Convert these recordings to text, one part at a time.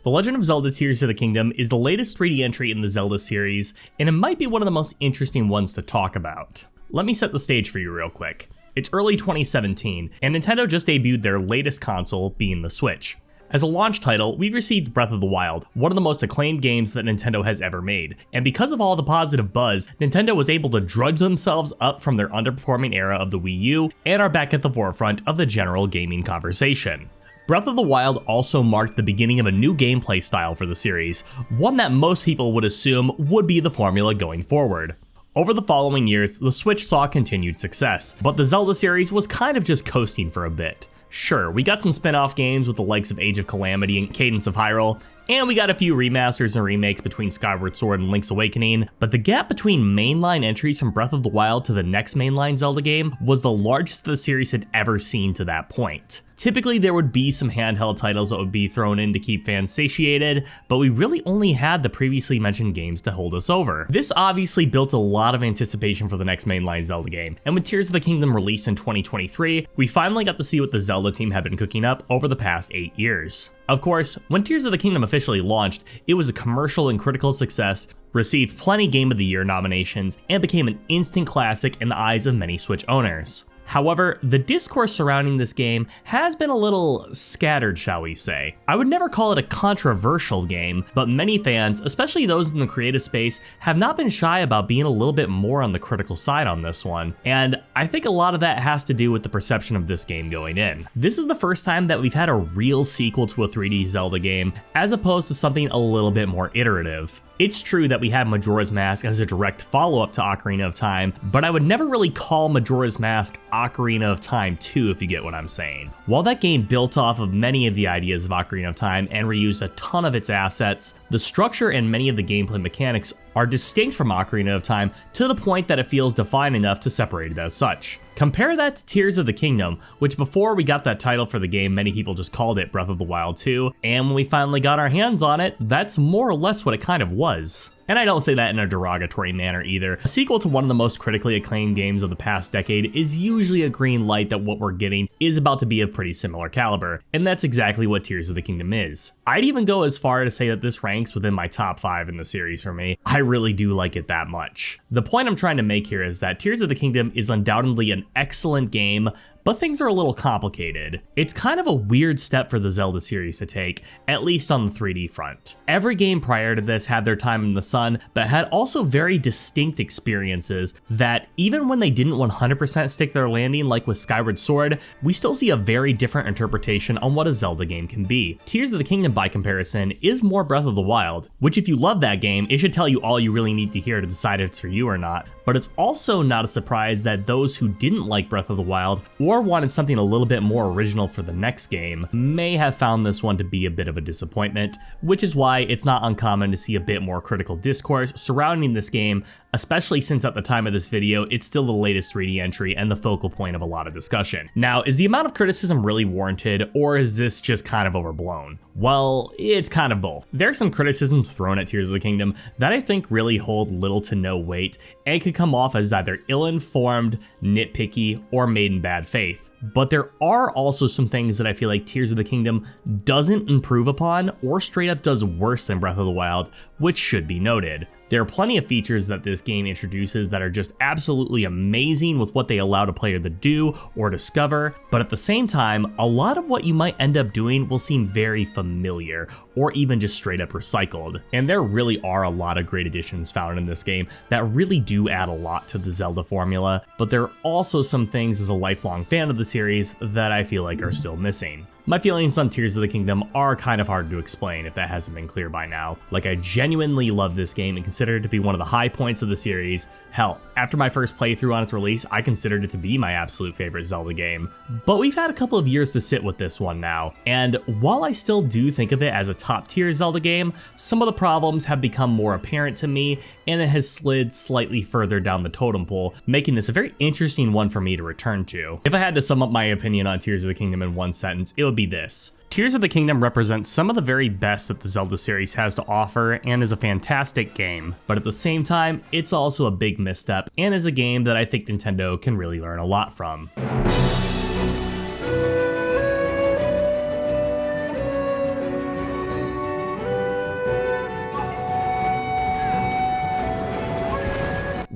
The Legend of Zelda Tears of the Kingdom is the latest 3D entry in the Zelda series, and it might be one of the most interesting ones to talk about. Let me set the stage for you real quick. It's early 2017, and Nintendo just debuted their latest console, being the Switch. As a launch title, we've received Breath of the Wild, one of the most acclaimed games that Nintendo has ever made. And because of all the positive buzz, Nintendo was able to drudge themselves up from their underperforming era of the Wii U and are back at the forefront of the general gaming conversation. Breath of the Wild also marked the beginning of a new gameplay style for the series, one that most people would assume would be the formula going forward. Over the following years, the Switch saw continued success, but the Zelda series was kind of just coasting for a bit. Sure, we got some spin-off games with the likes of Age of Calamity and Cadence of Hyrule, and we got a few remasters and remakes between Skyward Sword and Link's Awakening, but the gap between mainline entries from Breath of the Wild to the next mainline Zelda game was the largest the series had ever seen to that point. Typically, there would be some handheld titles that would be thrown in to keep fans satiated, but we really only had the previously mentioned games to hold us over. This obviously built a lot of anticipation for the next mainline Zelda game, and when Tears of the Kingdom released in 2023, we finally got to see what the Zelda team had been cooking up over the past 8 years. Of course, when Tears of the Kingdom officially launched, it was a commercial and critical success, received plenty Game of the Year nominations, and became an instant classic in the eyes of many Switch owners. However, the discourse surrounding this game has been a little scattered, shall we say. I would never call it a controversial game, but many fans, especially those in the creative space, have not been shy about being a little bit more on the critical side on this one, and I think a lot of that has to do with the perception of this game going in. This is the first time that we've had a real sequel to a 3D Zelda game, as opposed to something a little bit more iterative. It's true that we had Majora's Mask as a direct follow-up to Ocarina of Time, but I would never really call Majora's Mask Ocarina of Time 2, if you get what I'm saying. While that game built off of many of the ideas of Ocarina of Time and reused a ton of its assets, the structure and many of the gameplay mechanics are distinct from Ocarina of Time to the point that it feels defined enough to separate it as such. Compare that to Tears of the Kingdom, which before we got that title for the game, many people just called it Breath of the Wild 2, and when we finally got our hands on it, that's more or less what it kind of was. And I don't say that in a derogatory manner either. A sequel to one of the most critically acclaimed games of the past decade is usually a green light that what we're getting is about to be of pretty similar caliber, and that's exactly what Tears of the Kingdom is. I'd even go as far to say that this ranks within my top 5 in the series for me. I really do like it that much. The point I'm trying to make here is that Tears of the Kingdom is undoubtedly an excellent game, but things are a little complicated. It's kind of a weird step for the Zelda series to take, at least on the 3D front. Every game prior to this had their time in the sun, but had also very distinct experiences that even when they didn't 100% stick their landing like with Skyward Sword, we still see a very different interpretation on what a Zelda game can be. Tears of the Kingdom, by comparison, is more Breath of the Wild, which if you love that game, it should tell you all you really need to hear to decide if it's for you or not. But it's also not a surprise that those who didn't like Breath of the Wild or wanted something a little bit more original for the next game may have found this one to be a bit of a disappointment, which is why it's not uncommon to see a bit more critical discourse surrounding this game, especially since at the time of this video, it's still the latest 3D entry and the focal point of a lot of discussion. Now, is the amount of criticism really warranted, or is this just kind of overblown? Well, it's kind of both. There are some criticisms thrown at Tears of the Kingdom that I think really hold little to no weight and could come off as either ill-informed, nitpicky, or made in bad faith. But there are also some things that I feel like Tears of the Kingdom doesn't improve upon or straight up does worse than Breath of the Wild, which should be noted. There are plenty of features that this game introduces that are just absolutely amazing with what they allow a player to do or discover, but at the same time, a lot of what you might end up doing will seem very familiar or even just straight up recycled. And there really are a lot of great additions found in this game that really do add a lot to the Zelda formula, but there are also some things as a lifelong fan of the series that I feel like are still missing. My feelings on Tears of the Kingdom are kind of hard to explain if that hasn't been clear by now. Like, I genuinely love this game and consider it to be one of the high points of the series. Hell, after my first playthrough on its release, I considered it to be my absolute favorite Zelda game. But we've had a couple of years to sit with this one now, and while I still do think of it as a top tier Zelda game, some of the problems have become more apparent to me, and it has slid slightly further down the totem pole, making this a very interesting one for me to return to. If I had to sum up my opinion on Tears of the Kingdom in one sentence, it would be this. Tears of the Kingdom represents some of the very best that the Zelda series has to offer and is a fantastic game, but at the same time, it's also a big misstep and is a game that I think Nintendo can really learn a lot from.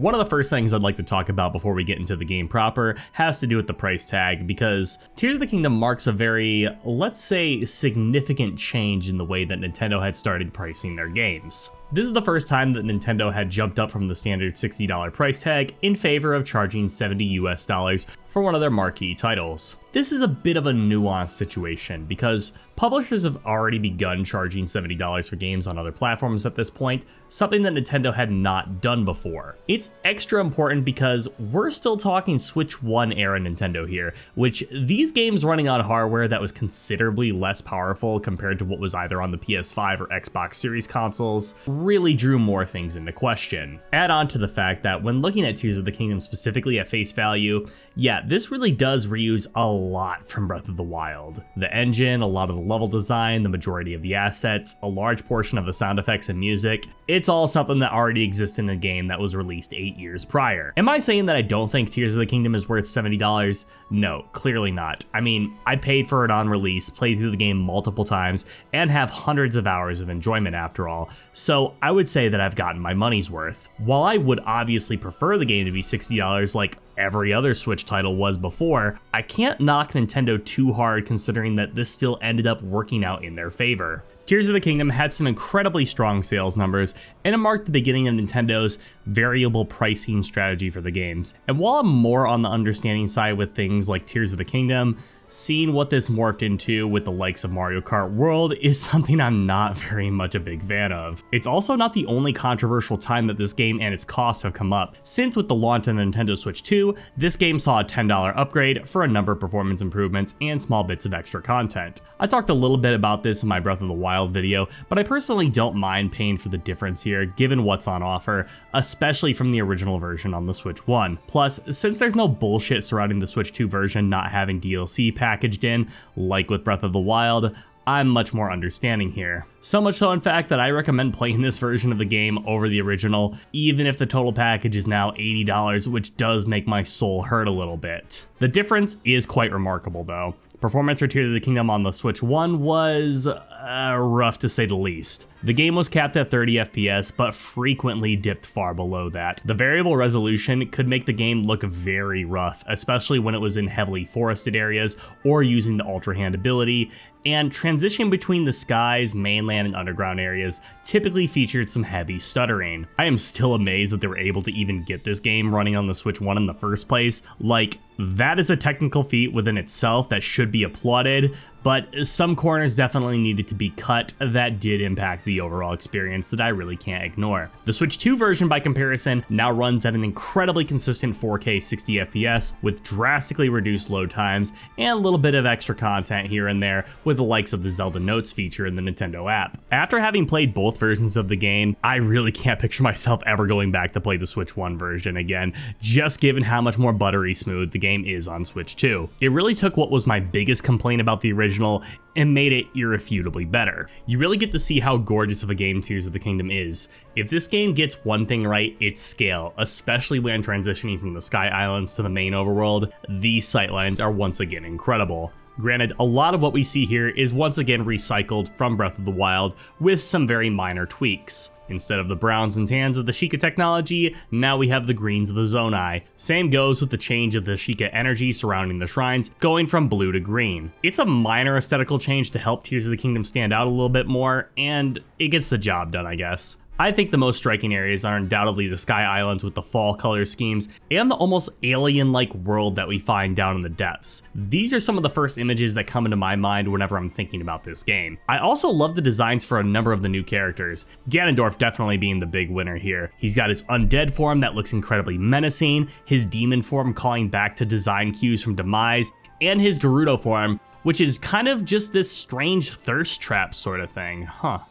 One of the first things I'd like to talk about before we get into the game proper has to do with the price tag, because Tears of the Kingdom marks a very, let's say, significant change in the way that Nintendo had started pricing their games. This is the first time that Nintendo had jumped up from the standard $60 price tag in favor of charging $70 for one of their marquee titles. This is a bit of a nuanced situation because publishers have already begun charging $70 for games on other platforms at this point, something that Nintendo had not done before. It's extra important because we're still talking Switch 1 era Nintendo here, which these games running on hardware that was considerably less powerful compared to what was either on the PS5 or Xbox Series consoles really drew more things into question. Add on to the fact that when looking at Tears of the Kingdom specifically at face value, yeah, this really does reuse a lot from Breath of the Wild. The engine, a lot of the level design, the majority of the assets, a large portion of the sound effects and music, it's all something that already exists in a game that was released 8 years prior. Am I saying that I don't think Tears of the Kingdom is worth $70? No, clearly not. I mean, I paid for it on release, played through the game multiple times, and have hundreds of hours of enjoyment after all, so I would say that I've gotten my money's worth. While I would obviously prefer the game to be $60 like every other Switch title was before, I can't knock Nintendo too hard considering that this still ended up working out in their favor. Tears of the Kingdom had some incredibly strong sales numbers, and it marked the beginning of Nintendo's variable pricing strategy for the games. And while I'm more on the understanding side with things like Tears of the Kingdom, seeing what this morphed into with the likes of Mario Kart World is something I'm not very much a big fan of. It's also not the only controversial time that this game and its costs have come up, since with the launch of the Nintendo Switch 2, this game saw a $10 upgrade for a number of performance improvements and small bits of extra content. I talked a little bit about this in my Breath of the Wild video, but I personally don't mind paying for the difference here given what's on offer, especially from the original version on the Switch 1. Plus, since there's no bullshit surrounding the Switch 2 version not having DLC packaged in, like with Breath of the Wild, I'm much more understanding here. So much so in fact that I recommend playing this version of the game over the original, even if the total package is now $80, which does make my soul hurt a little bit. The difference is quite remarkable though. Performance for Tears of the Kingdom on the Switch 1 was rough to say the least. The game was capped at 30 FPS, but frequently dipped far below that. The variable resolution could make the game look very rough, especially when it was in heavily forested areas or using the Ultra Hand ability, and transition between the skies, mainland, and underground areas typically featured some heavy stuttering. I am still amazed that they were able to even get this game running on the Switch 1 in the first place. Like, that is a technical feat within itself that should be applauded, but some corners definitely needed to be cut that did impact the overall experience that I really can't ignore. The Switch 2 version, by comparison, now runs at an incredibly consistent 4K 60 FPS with drastically reduced load times and a little bit of extra content here and there with the likes of the Zelda Notes feature in the Nintendo app. After having played both versions of the game, I really can't picture myself ever going back to play the Switch 1 version again, just given how much more buttery smooth the game is on Switch 2. It really took what was my biggest complaint about the original and made it irrefutably better. You really get to see how gorgeous of a game Tears of the Kingdom is. If this game gets one thing right, it's scale, especially when transitioning from the Sky Islands to the main overworld. These sightlines are once again incredible. Granted, a lot of what we see here is once again recycled from Breath of the Wild with some very minor tweaks. Instead of the browns and tans of the Sheikah technology, now we have the greens of the Zonai. Same goes with the change of the Sheikah energy surrounding the shrines, going from blue to green. It's a minor aesthetical change to help Tears of the Kingdom stand out a little bit more, and it gets the job done, I guess. I think the most striking areas are undoubtedly the Sky Islands with the fall color schemes and the almost alien-like world that we find down in the depths. These are some of the first images that come into my mind whenever I'm thinking about this game. I also love the designs for a number of the new characters, Ganondorf definitely being the big winner here. He's got his undead form that looks incredibly menacing, his demon form calling back to design cues from Demise, and his Gerudo form, which is kind of just this strange thirst trap sort of thing,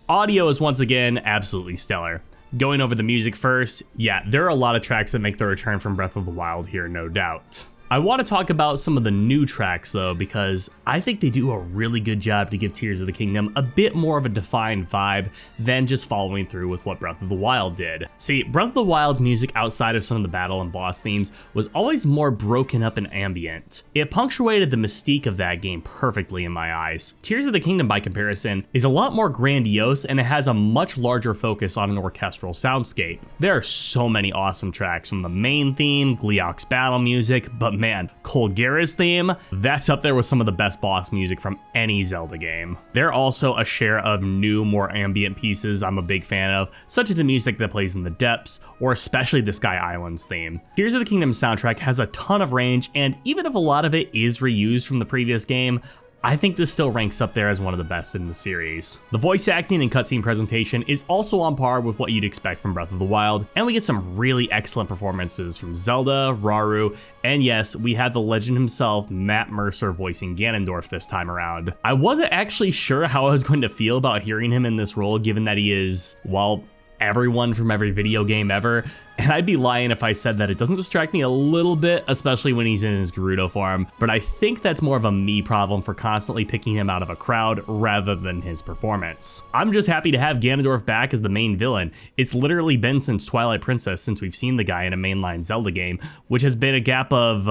Audio is once again absolutely stellar. Going over the music first, yeah, there are a lot of tracks that make the return from Breath of the Wild here, no doubt. I want to talk about some of the new tracks though, because I think they do a really good job to give Tears of the Kingdom a bit more of a defined vibe than just following through with what Breath of the Wild did. See, Breath of the Wild's music outside of some of the battle and boss themes was always more broken up and ambient. It punctuated the mystique of that game perfectly in my eyes. Tears of the Kingdom, by comparison, is a lot more grandiose and it has a much larger focus on an orchestral soundscape. There are so many awesome tracks from the main theme, Gleeok's battle music, but man, Colgera's theme, that's up there with some of the best boss music from any Zelda game. There are also a share of new, more ambient pieces I'm a big fan of, such as the music that plays in the depths, or especially the Sky Islands theme. Tears of the Kingdom soundtrack has a ton of range, and even if a lot of it is reused from the previous game, I think this still ranks up there as one of the best in the series. The voice acting and cutscene presentation is also on par with what you'd expect from Breath of the Wild, and we get some really excellent performances from Zelda, Rauru, and yes, we had the legend himself, Matt Mercer, voicing Ganondorf this time around. I wasn't actually sure how I was going to feel about hearing him in this role, given that he is, well, everyone from every video game ever, and I'd be lying if I said that it doesn't distract me a little bit, especially when he's in his Gerudo form, but I think that's more of a me problem for constantly picking him out of a crowd rather than his performance. I'm just happy to have Ganondorf back as the main villain. It's literally been since Twilight Princess since we've seen the guy in a mainline Zelda game, which has been a gap of,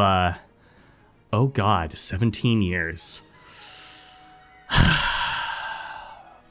oh god, 17 years.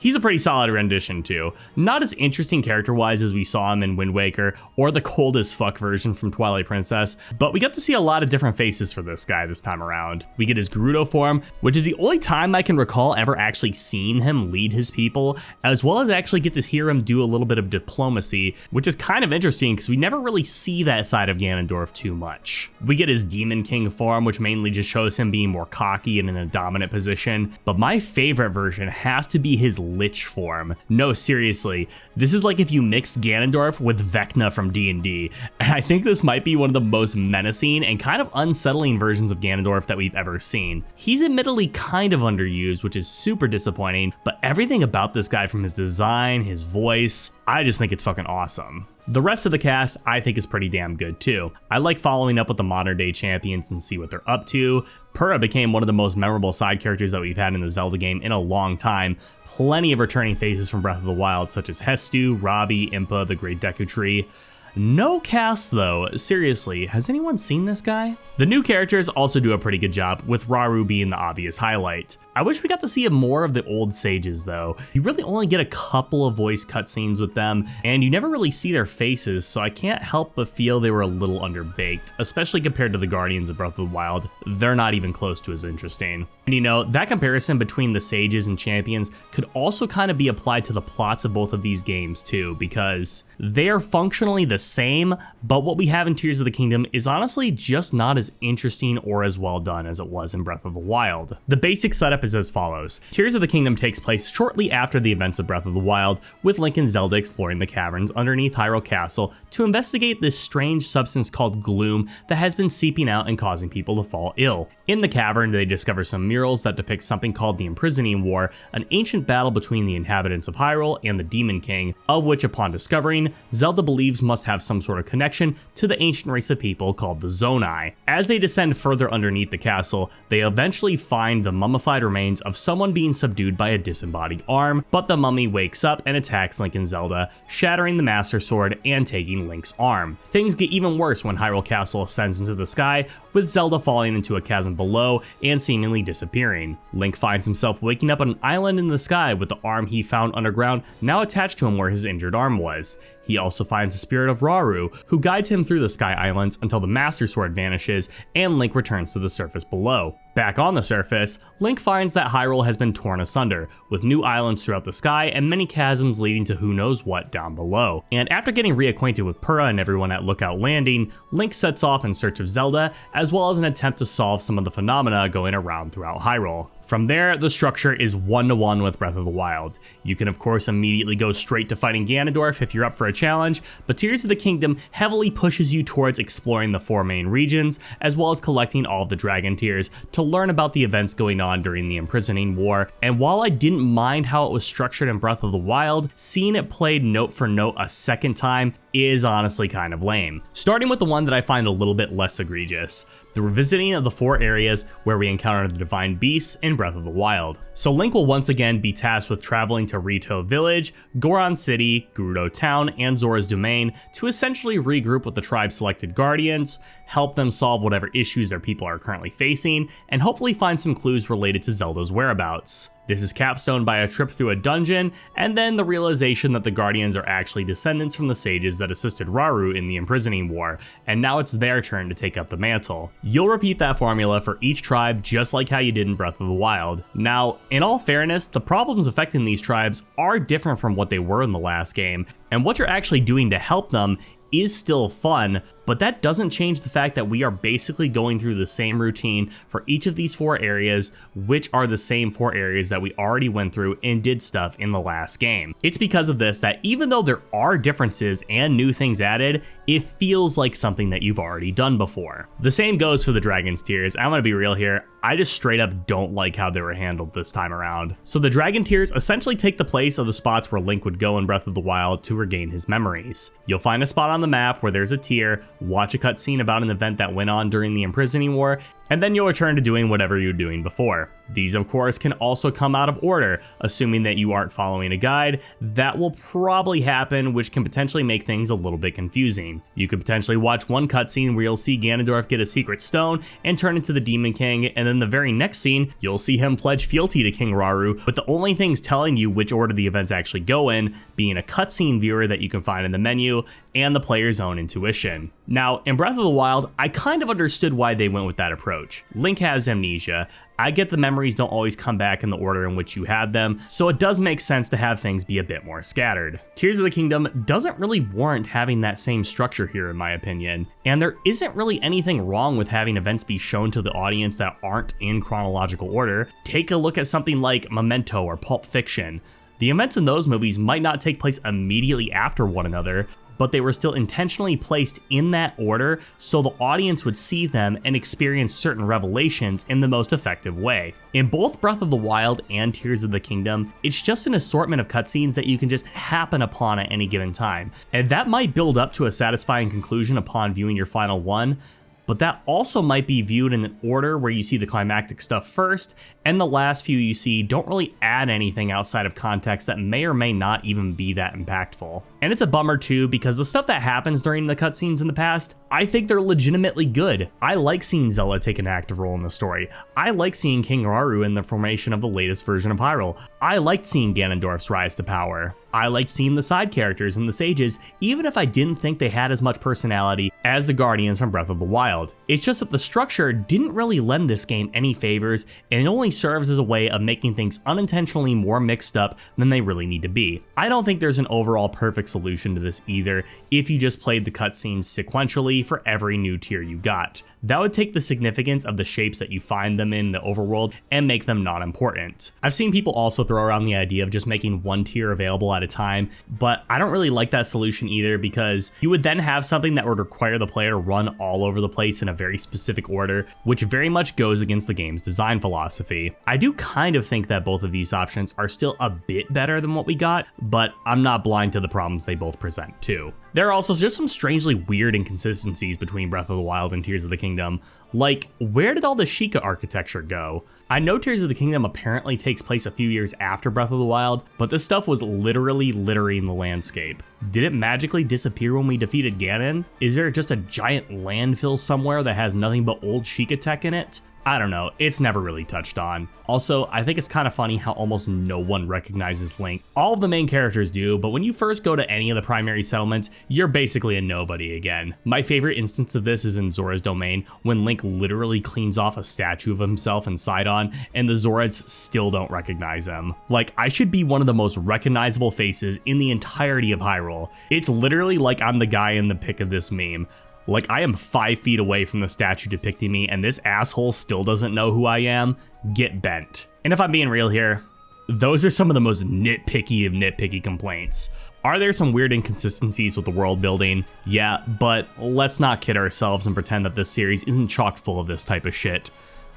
He's a pretty solid rendition too. Not as interesting character-wise as we saw him in Wind Waker or the cold as fuck version from Twilight Princess, but we got to see a lot of different faces for this guy this time around. We get his Gerudo form, which is the only time I can recall ever actually seeing him lead his people, as well as actually get to hear him do a little bit of diplomacy, which is kind of interesting because we never really see that side of Ganondorf too much. We get his Demon King form, which mainly just shows him being more cocky and in a dominant position, but my favorite version has to be his Lich form. No, seriously, this is like if you mixed Ganondorf with Vecna from D&D, and I think this might be one of the most menacing and kind of unsettling versions of Ganondorf that we've ever seen. He's admittedly kind of underused, which is super disappointing, but everything about this guy, from his design, his voice, I just think it's fucking awesome. The rest of the cast I think is pretty damn good too. I like following up with the modern day champions and see what they're up to. Purah became one of the most memorable side characters that we've had in the Zelda game in a long time. Plenty of returning faces from Breath of the Wild, such as Hestu, Robbie, Impa, the Great Deku Tree. No cast though, seriously, has anyone seen this guy? The new characters also do a pretty good job, with Rauru being the obvious highlight. I wish we got to see more of the old sages though. You really only get a couple of voice cutscenes with them, and you never really see their faces, so I can't help but feel they were a little underbaked, especially compared to the Guardians of Breath of the Wild. They're not even close to as interesting. And you know, that comparison between the sages and champions could also kind of be applied to the plots of both of these games too, because they are functionally the same, but what we have in Tears of the Kingdom is honestly just not as interesting or as well done as it was in Breath of the Wild. The basic setup is as follows. Tears of the Kingdom takes place shortly after the events of Breath of the Wild, with Link and Zelda exploring the caverns underneath Hyrule Castle to investigate this strange substance called gloom that has been seeping out and causing people to fall ill. In the cavern, they discover some murals that depict something called the Imprisoning War, an ancient battle between the inhabitants of Hyrule and the Demon King, of which, upon discovering, Zelda believes must have some sort of connection to the ancient race of people called the Zonai. As they descend further underneath the castle, they eventually find the mummified remains of someone being subdued by a disembodied arm, but the mummy wakes up and attacks Link and Zelda, shattering the Master Sword and taking Link's arm. Things get even worse when Hyrule Castle ascends into the sky, with Zelda falling into a chasm below and seemingly disappearing. Link finds himself waking up on an island in the sky with the arm he found underground now attached to him where his injured arm was. He also finds the spirit of Rauru, who guides him through the Sky Islands until the Master Sword vanishes and Link returns to the surface below. Back on the surface, Link finds that Hyrule has been torn asunder, with new islands throughout the sky and many chasms leading to who knows what down below. And after getting reacquainted with Purah and everyone at Lookout Landing, Link sets off in search of Zelda, as well as an attempt to solve some of the phenomena going around throughout Hyrule. From there, the structure is one-to-one with Breath of the Wild. You can of course immediately go straight to fighting Ganondorf if you're up for a challenge, but Tears of the Kingdom heavily pushes you towards exploring the 4 main regions, as well as collecting all of the Dragon Tears to learn about the events going on during the Imprisoning War. And while I didn't mind how it was structured in Breath of the Wild, seeing it played note for note a second time is honestly kind of lame. Starting with the one that I find a little bit less egregious. the revisiting of the 4 areas where we encountered the divine beasts in Breath of the Wild. So Link will once again be tasked with traveling to Rito Village, Goron City, Gerudo Town, and Zora's Domain to essentially regroup with the tribe's selected guardians, help them solve whatever issues their people are currently facing, and hopefully find some clues related to Zelda's whereabouts. This is capstoned by a trip through a dungeon, and then the realization that the Guardians are actually descendants from the sages that assisted Rauru in the imprisoning war, and now it's their turn to take up the mantle. You'll repeat that formula for each tribe just like how you did in Breath of the Wild. Now, in all fairness, the problems affecting these tribes are different from what they were in the last game, and what you're actually doing to help them is still fun, but that doesn't change the fact that we are basically going through the same routine for each of these 4 areas, which are the same 4 areas that we already went through and did stuff in the last game. It's because of this that even though there are differences and new things added, it feels like something that you've already done before. The same goes for the Dragon's Tears. I'm gonna be real here, I just straight up don't like how they were handled this time around. So the Dragon Tears essentially take the place of the spots where Link would go in Breath of the Wild to regain his memories. You'll find a spot on the map where there's a tier, watch a cutscene about an event that went on during the imprisoning war, and then you'll return to doing whatever you were doing before. These of course can also come out of order, assuming that you aren't following a guide. That will probably happen, which can potentially make things a little bit confusing. You could potentially watch one cutscene where you'll see Ganondorf get a secret stone and turn into the Demon King, and then the very next scene, you'll see him pledge fealty to King Rauru, with the only things telling you which order the events actually go in being a cutscene viewer that you can find in the menu and the player's own intuition. Now, in Breath of the Wild, I kind of understood why they went with that approach. Link has amnesia. I get the memories don't always come back in the order in which you had them, so it does make sense to have things be a bit more scattered. Tears of the Kingdom doesn't really warrant having that same structure here in my opinion, and there isn't really anything wrong with having events be shown to the audience that aren't in chronological order. Take a look at something like Memento or Pulp Fiction. The events in those movies might not take place immediately after one another, but they were still intentionally placed in that order so the audience would see them and experience certain revelations in the most effective way. In both Breath of the Wild and Tears of the Kingdom, it's just an assortment of cutscenes that you can just happen upon at any given time, and that might build up to a satisfying conclusion upon viewing your final one, but that also might be viewed in an order where you see the climactic stuff first, and the last few you see don't really add anything outside of context that may or may not even be that impactful. And it's a bummer too, because the stuff that happens during the cutscenes in the past, I think they're legitimately good. I like seeing Zelda take an active role in the story. I like seeing King Rauru in the formation of the latest version of Hyrule. I liked seeing Ganondorf's rise to power. I liked seeing the side characters and the sages, even if I didn't think they had as much personality as the Guardians from Breath of the Wild. It's just that the structure didn't really lend this game any favors, and it only serves as a way of making things unintentionally more mixed up than they really need to be. I don't think there's an overall perfect solution to this either if you just played the cutscenes sequentially for every new tier you got. That would take the significance of the shapes that you find them in the overworld and make them not important. I've seen people also throw around the idea of just making one tier available at a time, but I don't really like that solution either, because you would then have something that would require the player to run all over the place in a very specific order, which very much goes against the game's design philosophy. I do kind of think that both of these options are still a bit better than what we got, but I'm not blind to the problems they both present too. There are also just some strangely weird inconsistencies between Breath of the Wild and Tears of the Kingdom. Like, where did all the Sheikah architecture go? I know Tears of the Kingdom apparently takes place a few years after Breath of the Wild, but this stuff was literally littering the landscape. Did it magically disappear when we defeated Ganon? Is there just a giant landfill somewhere that has nothing but old Sheikah tech in it? I don't know, it's never really touched on. Also, I think it's kind of funny how almost no one recognizes Link. All of the main characters do, but when you first go to any of the primary settlements, you're basically a nobody again. My favorite instance of this is in Zora's Domain, when Link literally cleans off a statue of himself in Sidon, and the Zoras still don't recognize him. Like, I should be one of the most recognizable faces in the entirety of Hyrule. It's literally like I'm the guy in the pic of this meme. Like, I am 5 feet away from the statue depicting me, and this asshole still doesn't know who I am. Get bent. And if I'm being real here, those are some of the most nitpicky of nitpicky complaints. Are there some weird inconsistencies with the world building? Yeah, but let's not kid ourselves and pretend that this series isn't chock full of this type of shit.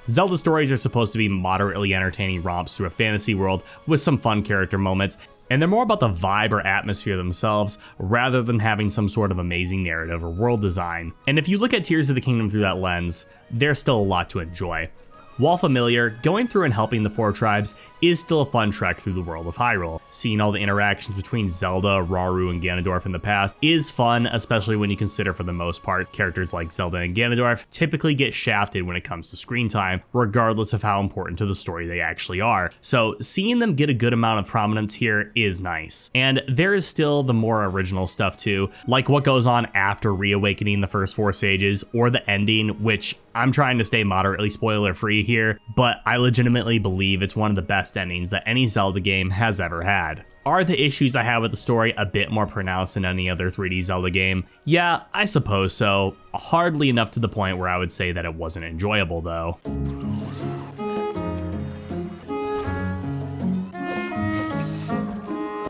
Zelda stories are supposed to be moderately entertaining romps through a fantasy world with some fun character moments, and they're more about the vibe or atmosphere themselves rather than having some sort of amazing narrative or world design. And if you look at Tears of the Kingdom through that lens, there's still a lot to enjoy. While familiar, going through and helping the 4 tribes is still a fun trek through the world of Hyrule. Seeing all the interactions between Zelda, Rauru, and Ganondorf in the past is fun, especially when you consider for the most part, characters like Zelda and Ganondorf typically get shafted when it comes to screen time, regardless of how important to the story they actually are. So seeing them get a good amount of prominence here is nice. And there is still the more original stuff too, like what goes on after reawakening the first 4 stages, or the ending, which I'm trying to stay moderately spoiler free here, but I legitimately believe it's one of the best endings that any Zelda game has ever had. Are the issues I have with the story a bit more pronounced than any other 3D Zelda game? Yeah, I suppose so. Hardly enough to the point where I would say that it wasn't enjoyable though.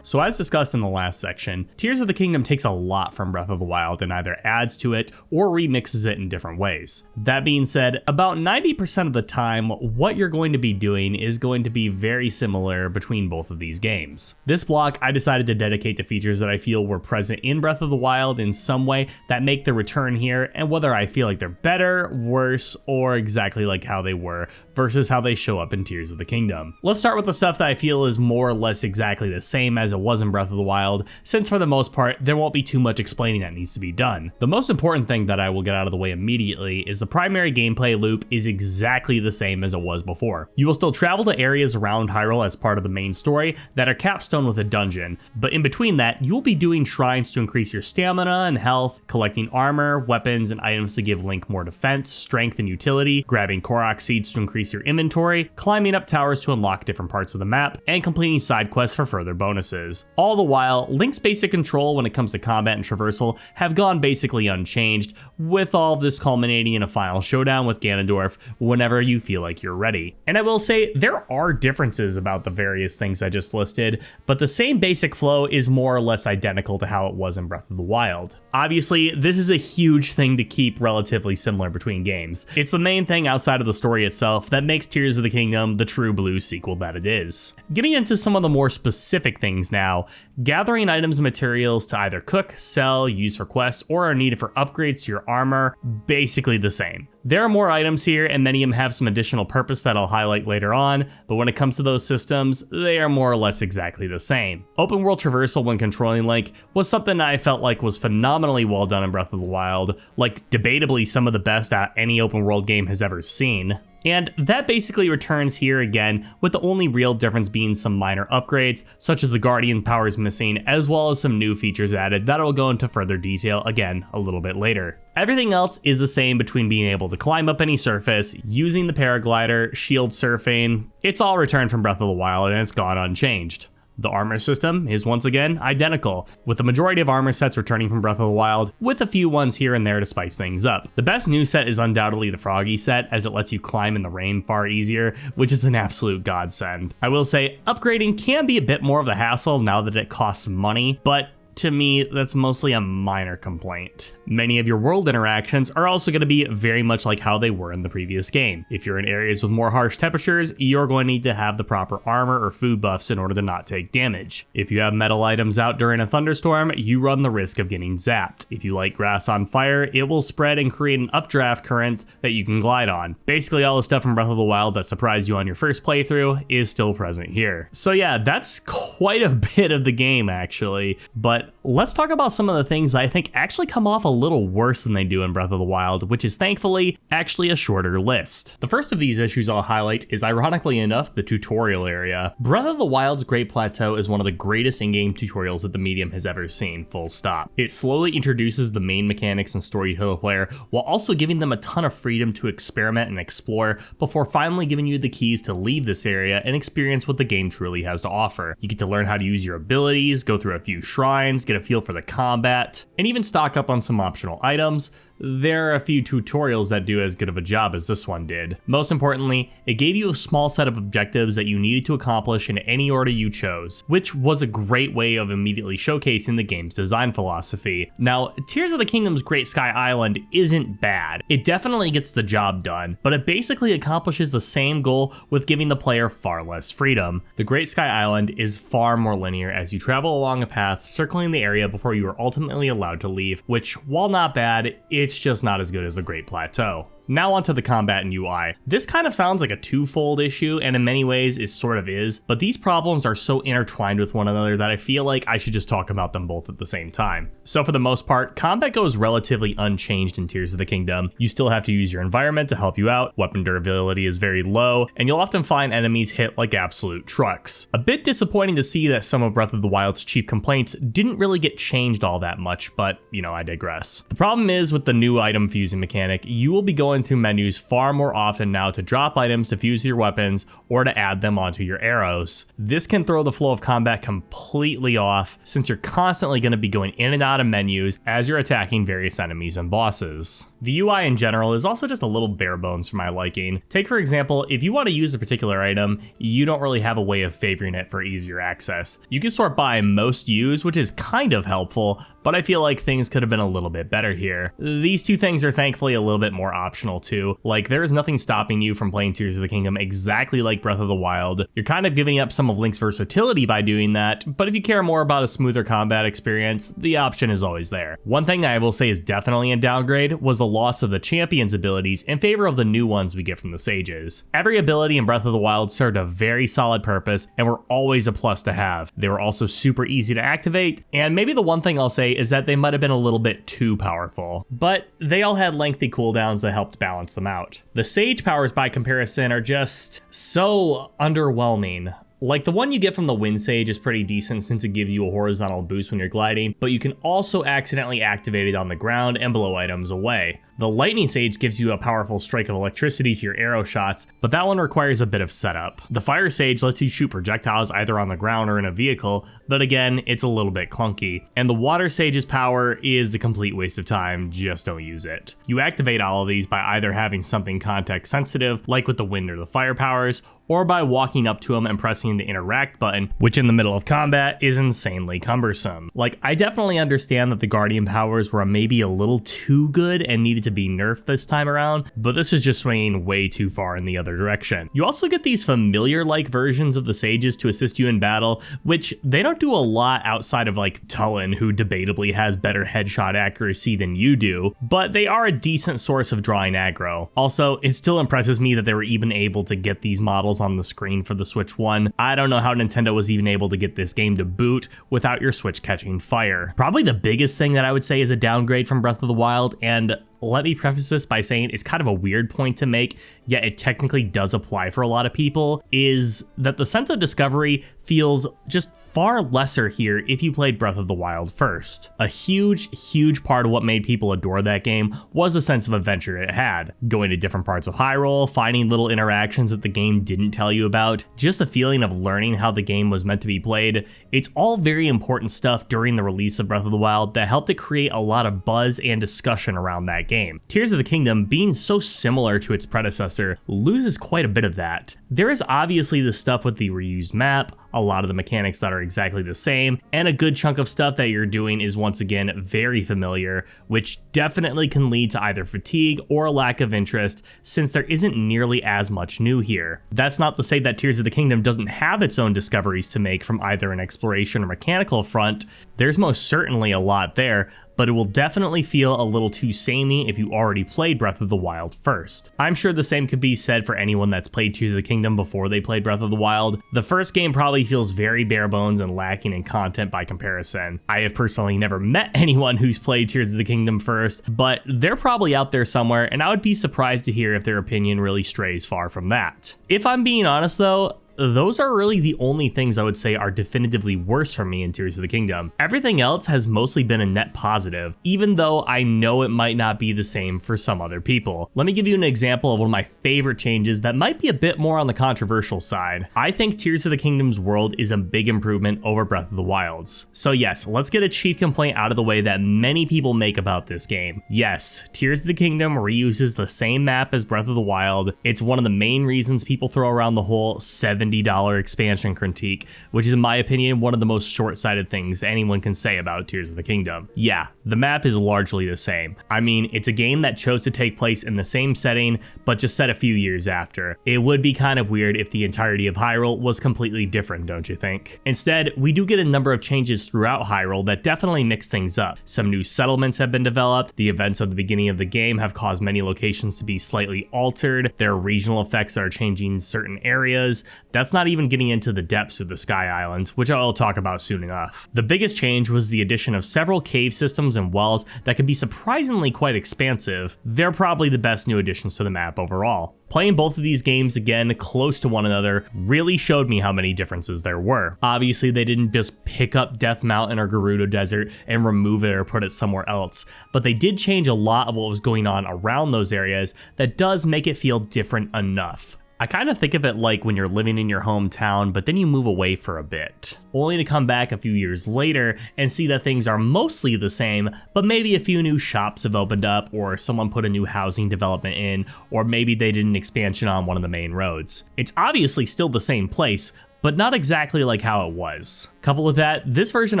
So as discussed in the last section, Tears of the Kingdom takes a lot from Breath of the Wild and either adds to it or remixes it in different ways. That being said, about 90% of the time, what you're going to be doing is going to be very similar between both of these games. This block I decided to dedicate to features that I feel were present in Breath of the Wild in some way that make the return here, and whether I feel like they're better, worse, or exactly like how they were versus how they show up in Tears of the Kingdom. Let's start with the stuff that I feel is more or less exactly the same as it was in Breath of the Wild, since for the most part, there won't be too much explaining that needs to be done. The most important thing that I will get out of the way immediately is the primary gameplay loop is exactly the same as it was before. You will still travel to areas around Hyrule as part of the main story that are capstone with a dungeon, but in between that, you'll be doing shrines to increase your stamina and health, collecting armor, weapons, and items to give Link more defense, strength, and utility, grabbing Korok seeds to increase your inventory, climbing up towers to unlock different parts of the map, and completing side quests for further bonuses. All the while, Link's basic control when it comes to combat and traversal have gone basically unchanged, with all of this culminating in a final showdown with Ganondorf whenever you feel like you're ready. And I will say, there are differences about the various things I just listed, but the same basic flow is more or less identical to how it was in Breath of the Wild. Obviously, this is a huge thing to keep relatively similar between games. It's the main thing outside of the story itself that makes Tears of the Kingdom the true blue sequel that it is. Getting into some of the more specific things now, gathering items and materials to either cook, sell, use for quests, or are needed for upgrades to your armor, basically the same. There are more items here, and many of them have some additional purpose that I'll highlight later on, but when it comes to those systems, they are more or less exactly the same. Open world traversal when controlling Link was something I felt like was phenomenally well done in Breath of the Wild, like debatably some of the best that any open world game has ever seen. And that basically returns here again, with the only real difference being some minor upgrades, such as the Guardian powers missing, as well as some new features added that I will go into further detail again a little bit later. Everything else is the same between being able to climb up any surface, using the paraglider, shield surfing. It's all returned from Breath of the Wild and it's gone unchanged. The armor system is once again identical, with the majority of armor sets returning from Breath of the Wild, with a few ones here and there to spice things up. The best new set is undoubtedly the Froggy set, as it lets you climb in the rain far easier, which is an absolute godsend. I will say, upgrading can be a bit more of a hassle now that it costs money, but to me, that's mostly a minor complaint. Many of your world interactions are also going to be very much like how they were in the previous game. If you're in areas with more harsh temperatures, you're going to need to have the proper armor or food buffs in order to not take damage. If you have metal items out during a thunderstorm, you run the risk of getting zapped. If you light grass on fire, it will spread and create an updraft current that you can glide on. Basically all the stuff from Breath of the Wild that surprised you on your first playthrough is still present here. So yeah, that's quite a bit of the game actually, but let's talk about some of the things I think actually come off a little worse than they do in Breath of the Wild, which is thankfully actually a shorter list. The first of these issues I'll highlight is, ironically enough, the tutorial area. Breath of the Wild's Great Plateau is one of the greatest in-game tutorials that the medium has ever seen, full stop. It slowly introduces the main mechanics and story to the player, while also giving them a ton of freedom to experiment and explore, before finally giving you the keys to leave this area and experience what the game truly has to offer. You get to learn how to use your abilities, go through a few shrines, get a feel for the combat, and even stock up on some optional items. there are a few tutorials that do as good of a job as this one did. Most importantly, it gave you a small set of objectives that you needed to accomplish in any order you chose, which was a great way of immediately showcasing the game's design philosophy. Now, Tears of the Kingdom's Great Sky Island isn't bad. It definitely gets the job done, but it basically accomplishes the same goal with giving the player far less freedom. The Great Sky Island is far more linear as you travel along a path circling the area before you are ultimately allowed to leave, which, while not bad, it's just not as good as the Great Plateau. Now onto the combat and UI. This kind of sounds like a twofold issue, and in many ways it sort of is, but these problems are so intertwined with one another that I feel like I should just talk about them both at the same time. So for the most part, combat goes relatively unchanged in Tears of the Kingdom. You still have to use your environment to help you out, weapon durability is very low, and you'll often find enemies hit like absolute trucks. A bit disappointing to see that some of Breath of the Wild's chief complaints didn't really get changed all that much, but I digress. The problem is with the new item fusing mechanic, you will be going through menus far more often now to drop items to fuse your weapons or to add them onto your arrows. This can throw the flow of combat completely off since you're constantly going to be going in and out of menus as you're attacking various enemies and bosses. The UI in general is also just a little bare bones for my liking. Take for example, if you want to use a particular item, you don't really have a way of favoring it for easier access. You can sort by most used, which is kind of helpful, but I feel like things could have been a little bit better here. These two things are thankfully a little bit more optional too. Like, there is nothing stopping you from playing Tears of the Kingdom exactly like Breath of the Wild. You're kind of giving up some of Link's versatility by doing that, but if you care more about a smoother combat experience, the option is always there. One thing I will say is definitely a downgrade was the loss of the champion's abilities in favor of the new ones we get from the sages. Every ability in Breath of the Wild served a very solid purpose and were always a plus to have. They were also super easy to activate, and maybe the one thing I'll say is that they might have been a little bit too powerful, but they all had lengthy cooldowns that helped balance them out. The sage powers by comparison are just so underwhelming. Like, the one you get from the Wind Sage is pretty decent since it gives you a horizontal boost when you're gliding, but you can also accidentally activate it on the ground and blow items away. The Lightning Sage gives you a powerful strike of electricity to your arrow shots, but that one requires a bit of setup. The Fire Sage lets you shoot projectiles either on the ground or in a vehicle, but again, it's a little bit clunky. And the Water Sage's power is a complete waste of time, just don't use it. You activate all of these by either having something context sensitive, like with the wind or the fire powers, or by walking up to them and pressing the interact button, which in the middle of combat is insanely cumbersome. Like, I definitely understand that the Guardian powers were maybe a little too good and needed to be nerfed this time around, but this is just swinging way too far in the other direction. You also get these familiar-like versions of the sages to assist you in battle, which they don't do a lot outside of like Tulin, who debatably has better headshot accuracy than you do, but they are a decent source of drawing aggro. Also, it still impresses me that they were even able to get these models on the screen for the Switch 1. I don't know how Nintendo was even able to get this game to boot without your Switch catching fire. Probably the biggest thing that I would say is a downgrade from Breath of the Wild, and let me preface this by saying it's kind of a weird point to make, yet it technically does apply for a lot of people, is that the sense of discovery feels just far lesser here if you played Breath of the Wild first. A huge part of what made people adore that game was the sense of adventure it had. Going to different parts of Hyrule, finding little interactions that the game didn't tell you about, just the feeling of learning how the game was meant to be played. It's all very important stuff during the release of Breath of the Wild that helped to create a lot of buzz and discussion around that game. Tears of the Kingdom, being so similar to its predecessor, loses quite a bit of that. There is obviously the stuff with the reused map, a lot of the mechanics that are exactly the same, and a good chunk of stuff that you're doing is once again very familiar, which definitely can lead to either fatigue or a lack of interest since there isn't nearly as much new here. That's not to say that Tears of the Kingdom doesn't have its own discoveries to make from either an exploration or mechanical front. There's most certainly a lot there, but it will definitely feel a little too samey if you already played Breath of the Wild first. I'm sure the same could be said for anyone that's played Tears of the Kingdom before they played Breath of the Wild. The first game probably feels very bare bones and lacking in content by comparison. I have personally never met anyone who's played Tears of the Kingdom first, but they're probably out there somewhere, and I would be surprised to hear if their opinion really strays far from that. If I'm being honest though, those are really the only things I would say are definitively worse for me in Tears of the Kingdom. Everything else has mostly been a net positive, even though I know it might not be the same for some other people. Let me give you an example of one of my favorite changes that might be a bit more on the controversial side. I think Tears of the Kingdom's world is a big improvement over Breath of the Wild's. So yes, let's get a chief complaint out of the way that many people make about this game. Yes, Tears of the Kingdom reuses the same map as Breath of the Wild. It's one of the main reasons people throw around the whole $70 expansion critique, which is in my opinion one of the most short-sighted things anyone can say about Tears of the Kingdom. Yeah, the map is largely the same. I mean, it's a game that chose to take place in the same setting, but just set a few years after. It would be kind of weird if the entirety of Hyrule was completely different, don't you think? Instead, we do get a number of changes throughout Hyrule that definitely mix things up. Some new settlements have been developed, the events of the beginning of the game have caused many locations to be slightly altered, there are regional effects that are changing certain areas. That's not even getting into the depths of the Sky Islands, which I'll talk about soon enough. The biggest change was the addition of several cave systems and wells that can be surprisingly quite expansive. They're probably the best new additions to the map overall. Playing both of these games again close to one another really showed me how many differences there were. Obviously, they didn't just pick up Death Mountain or Gerudo Desert and remove it or put it somewhere else, but they did change a lot of what was going on around those areas that does make it feel different enough. I kind of think of it like when you're living in your hometown, but then you move away for a bit, only to come back a few years later and see that things are mostly the same, but maybe a few new shops have opened up, or someone put a new housing development in, or maybe they did an expansion on one of the main roads. It's obviously still the same place, but not exactly like how it was. Coupled with that, this version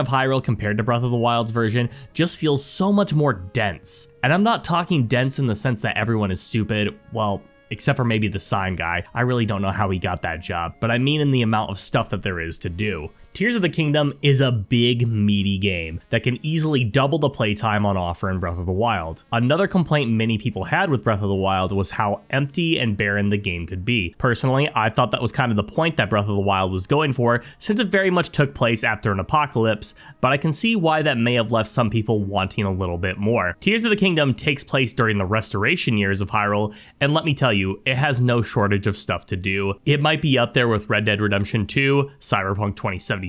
of Hyrule compared to Breath of the Wild's version just feels so much more dense. And I'm not talking dense in the sense that everyone is stupid, well, except for maybe the sign guy. I really don't know how he got that job, but I mean in the amount of stuff that there is to do. Tears of the Kingdom is a big, meaty game that can easily double the playtime on offer in Breath of the Wild. Another complaint many people had with Breath of the Wild was how empty and barren the game could be. Personally, I thought that was kind of the point that Breath of the Wild was going for, since it very much took place after an apocalypse, but I can see why that may have left some people wanting a little bit more. Tears of the Kingdom takes place during the restoration years of Hyrule, and let me tell you, it has no shortage of stuff to do. It might be up there with Red Dead Redemption 2, Cyberpunk 2077,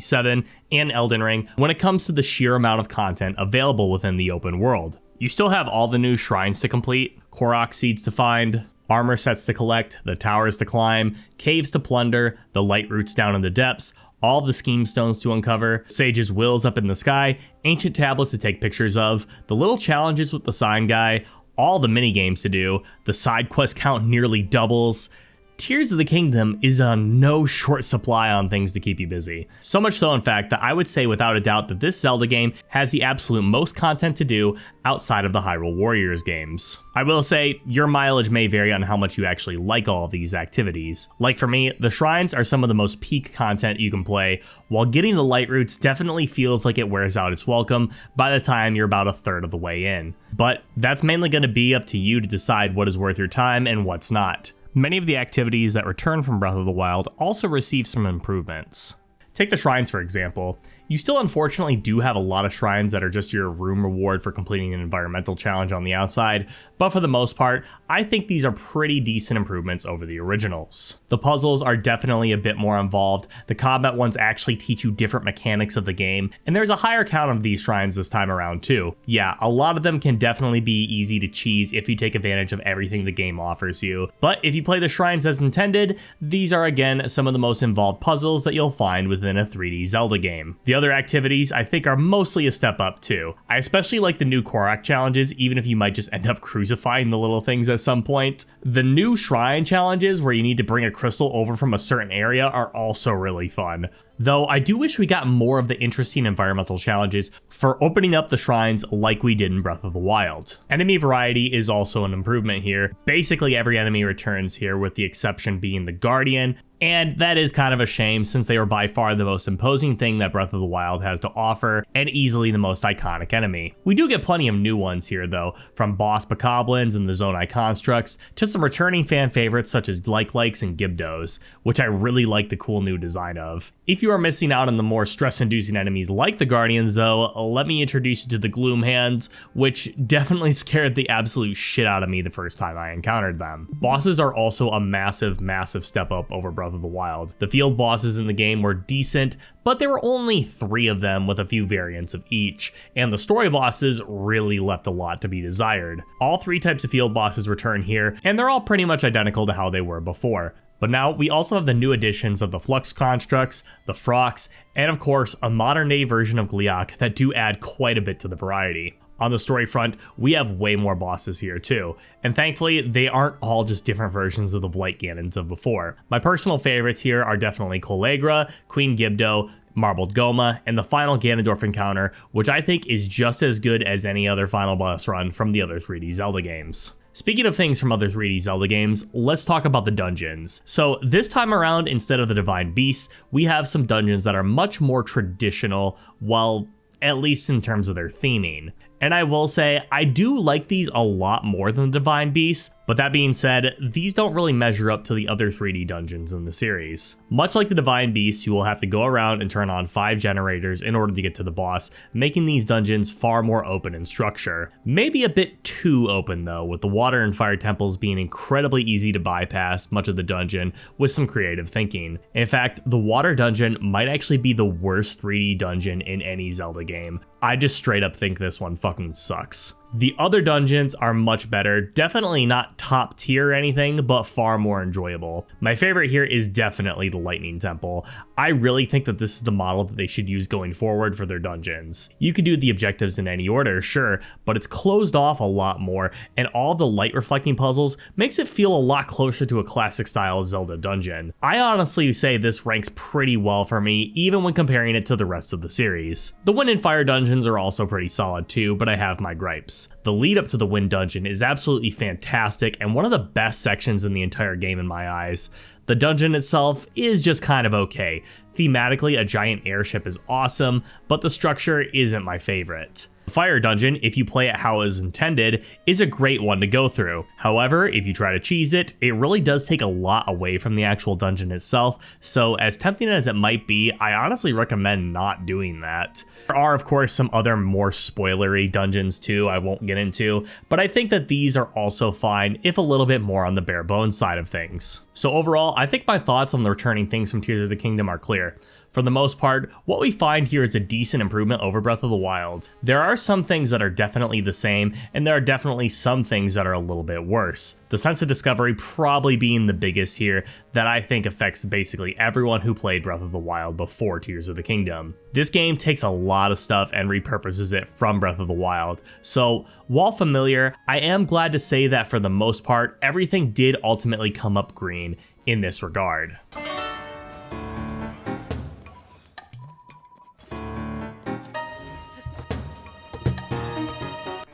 and Elden Ring when it comes to the sheer amount of content available within the open world. You still have all the new shrines to complete, Korok seeds to find, armor sets to collect, the towers to climb, caves to plunder, the light roots down in the depths, all the scheme stones to uncover, sage's wills up in the sky, ancient tablets to take pictures of, the little challenges with the sign guy, all the mini games to do, the side quest count nearly doubles. Tears of the Kingdom is on no short supply on things to keep you busy. So much so, in fact, that I would say without a doubt that this Zelda game has the absolute most content to do outside of the Hyrule Warriors games. I will say, your mileage may vary on how much you actually like all of these activities. Like for me, the shrines are some of the most peak content you can play, while getting the light roots definitely feels like it wears out its welcome by the time you're about a third of the way in. But that's mainly going to be up to you to decide what is worth your time and what's not. Many of the activities that return from Breath of the Wild also receive some improvements. Take the shrines, for example. You still unfortunately do have a lot of shrines that are just your room reward for completing an environmental challenge on the outside, but for the most part, I think these are pretty decent improvements over the originals. The puzzles are definitely a bit more involved, the combat ones actually teach you different mechanics of the game, and there's a higher count of these shrines this time around too. Yeah, a lot of them can definitely be easy to cheese if you take advantage of everything the game offers you, but if you play the shrines as intended, these are again some of the most involved puzzles that you'll find within a 3D Zelda game. The other activities I think are mostly a step up too. I especially like the new Korok challenges, even if you might just end up crucifying the little things at some point. The new shrine challenges where you need to bring a crystal over from a certain area are also really fun. Though I do wish we got more of the interesting environmental challenges for opening up the shrines like we did in Breath of the Wild. Enemy variety is also an improvement here. Basically every enemy returns here, with the exception being the Guardian, and that is kind of a shame since they were by far the most imposing thing that Breath of the Wild has to offer, and easily the most iconic enemy. We do get plenty of new ones here though, from boss bokoblins and the Zonai constructs, to some returning fan favorites such as Likes and Gibdos, which I really like the cool new design of. If If you are missing out on the more stress-inducing enemies like the Guardians though, let me introduce you to the Gloom Hands, which definitely scared the absolute shit out of me the first time I encountered them. Bosses are also a massive step up over Breath of the Wild. The field bosses in the game were decent, but there were only 3 of them with a few variants of each, and the story bosses really left a lot to be desired. All 3 types of field bosses return here, and they're all pretty much identical to how they were before. But now we also have the new additions of the Flux Constructs, the Frox, and of course a modern day version of Gliok that do add quite a bit to the variety. On the story front, we have way more bosses here too, and thankfully they aren't all just different versions of the Blight Ganons of before. My personal favorites here are definitely Colegra, Queen Gibdo, Marbled Goma, and the final Ganondorf encounter, which I think is just as good as any other final boss run from the other 3D Zelda games. Speaking of things from other 3D Zelda games, let's talk about the dungeons. So this time around, instead of the Divine Beasts, we have some dungeons that are much more traditional, well, at least in terms of their theming. And I will say, I do like these a lot more than the Divine Beasts, but that being said, these don't really measure up to the other 3D dungeons in the series. Much like the Divine Beasts, you will have to go around and turn on 5 generators in order to get to the boss, making these dungeons far more open in structure. Maybe a bit too open though, with the water and fire temples being incredibly easy to bypass much of the dungeon with some creative thinking. In fact, the water dungeon might actually be the worst 3D dungeon in any Zelda game. I just straight up think this one fucking sucks. The other dungeons are much better, definitely not top tier or anything, but far more enjoyable. My favorite here is definitely the Lightning Temple. I really think that this is the model that they should use going forward for their dungeons. You could do the objectives in any order, sure, but it's closed off a lot more, and all the light reflecting puzzles makes it feel a lot closer to a classic style Zelda dungeon. I honestly say this ranks pretty well for me, even when comparing it to the rest of the series. The Wind and Fire dungeons are also pretty solid too, but I have my gripes. The lead up to the Wind dungeon is absolutely fantastic and one of the best sections in the entire game in my eyes. The dungeon itself is just kind of okay. Thematically, a giant airship is awesome, but the structure isn't my favorite. The Fire dungeon, if you play it how it is intended, is a great one to go through. However, if you try to cheese it, it really does take a lot away from the actual dungeon itself, so as tempting as it might be, I honestly recommend not doing that. There are of course some other more spoilery dungeons too I won't get into, but I think that these are also fine, if a little bit more on the bare bones side of things. So overall, I think my thoughts on the returning things from Tears of the Kingdom are clear. For the most part, what we find here is a decent improvement over Breath of the Wild. There are some things that are definitely the same, and there are definitely some things that are a little bit worse. The sense of discovery probably being the biggest here that I think affects basically everyone who played Breath of the Wild before Tears of the Kingdom. This game takes a lot of stuff and repurposes it from Breath of the Wild, so while familiar, I am glad to say that for the most part, everything did ultimately come up green in this regard.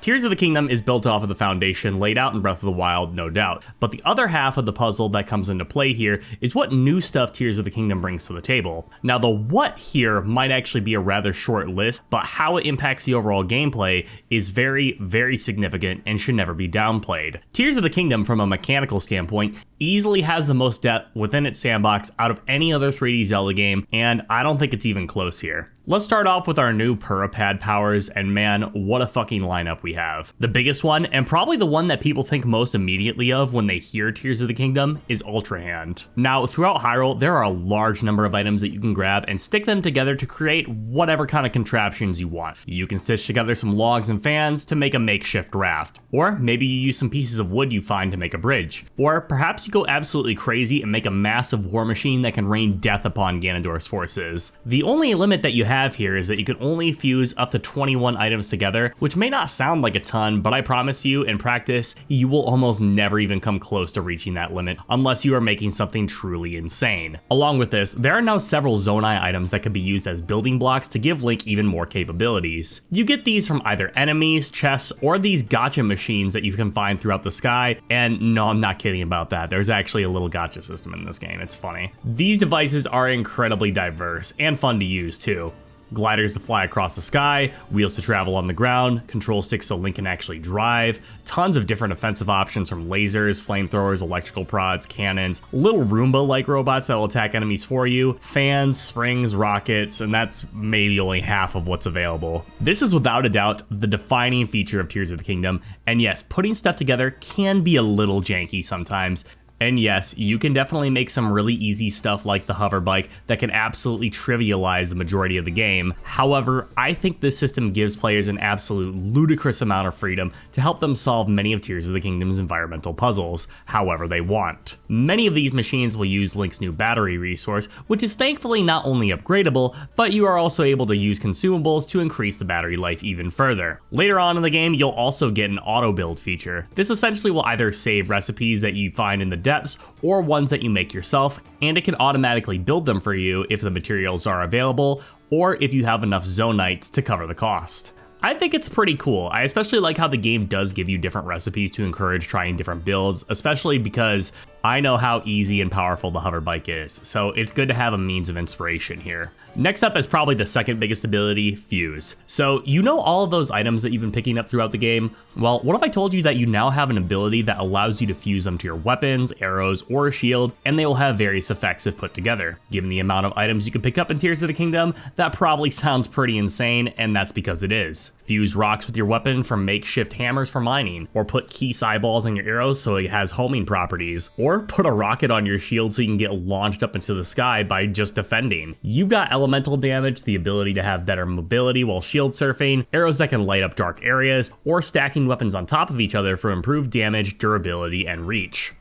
Tears of the Kingdom is built off of the foundation laid out in Breath of the Wild, no doubt, but the other half of the puzzle that comes into play here is what new stuff Tears of the Kingdom brings to the table. Now the what here might actually be a rather short list, but how it impacts the overall gameplay is very significant and should never be downplayed. Tears of the Kingdom, from a mechanical standpoint, easily has the most depth within its sandbox out of any other 3D Zelda game, and I don't think it's even close here. Let's start off with our new Purapad powers, and man, what a fucking lineup we have. The biggest one, and probably the one that people think most immediately of when they hear Tears of the Kingdom, is Ultra Hand. Now, throughout Hyrule, there are a large number of items that you can grab and stick them together to create whatever kind of contraptions you want. You can stitch together some logs and fans to make a makeshift raft, or maybe you use some pieces of wood you find to make a bridge, or perhaps you go absolutely crazy and make a massive war machine that can rain death upon Ganondorf's forces. The only limit that you have here is that you can only fuse up to 21 items together, which may not sound like a ton, but I promise you, in practice, you will almost never even come close to reaching that limit unless you are making something truly insane. Along with this, there are now several Zonai items that can be used as building blocks to give Link even more capabilities. You get these from either enemies, chests, or these gacha machines that you can find throughout the sky, and no, I'm not kidding about that. There's actually a little gacha system in this game, it's funny. These devices are incredibly diverse and fun to use too. gliders to fly across the sky, wheels to travel on the ground, control sticks so Link can actually drive, tons of different offensive options from lasers, flamethrowers, electrical prods, cannons, little Roomba-like robots that will attack enemies for you, fans, springs, rockets, and that's maybe only half of what's available. This is without a doubt the defining feature of Tears of the Kingdom, and yes, putting stuff together can be a little janky sometimes. And yes, you can definitely make some really easy stuff like the hover bike that can absolutely trivialize the majority of the game. However, I think this system gives players an absolute ludicrous amount of freedom to help them solve many of Tears of the Kingdom's environmental puzzles, however they want. Many of these machines will use Link's new battery resource, which is thankfully not only upgradable, but you are also able to use consumables to increase the battery life even further. Later on in the game, you'll also get an auto build feature. This essentially will either save recipes that you find in the depths or ones that you make yourself, and it can automatically build them for you if the materials are available or if you have enough Zonites to cover the cost. I think it's pretty cool. I especially like how the game does give you different recipes to encourage trying different builds, especially because I know how easy and powerful the hover bike is, so it's good to have a means of inspiration here. Next up is probably the second biggest ability, Fuse. So you know all of those items that you've been picking up throughout the game? Well, what if I told you that you now have an ability that allows you to fuse them to your weapons, arrows, or a shield, and they will have various effects if put together. Given the amount of items you can pick up in Tears of the Kingdom, that probably sounds pretty insane, and that's because it is. Fuse rocks with your weapon for makeshift hammers for mining, or put Keese eyeballs on your arrows so it has homing properties, or put a rocket on your shield so you can get launched up into the sky by just defending. You've got elemental damage, the ability to have better mobility while shield surfing, arrows that can light up dark areas, or stacking weapons on top of each other for improved damage, durability, and reach.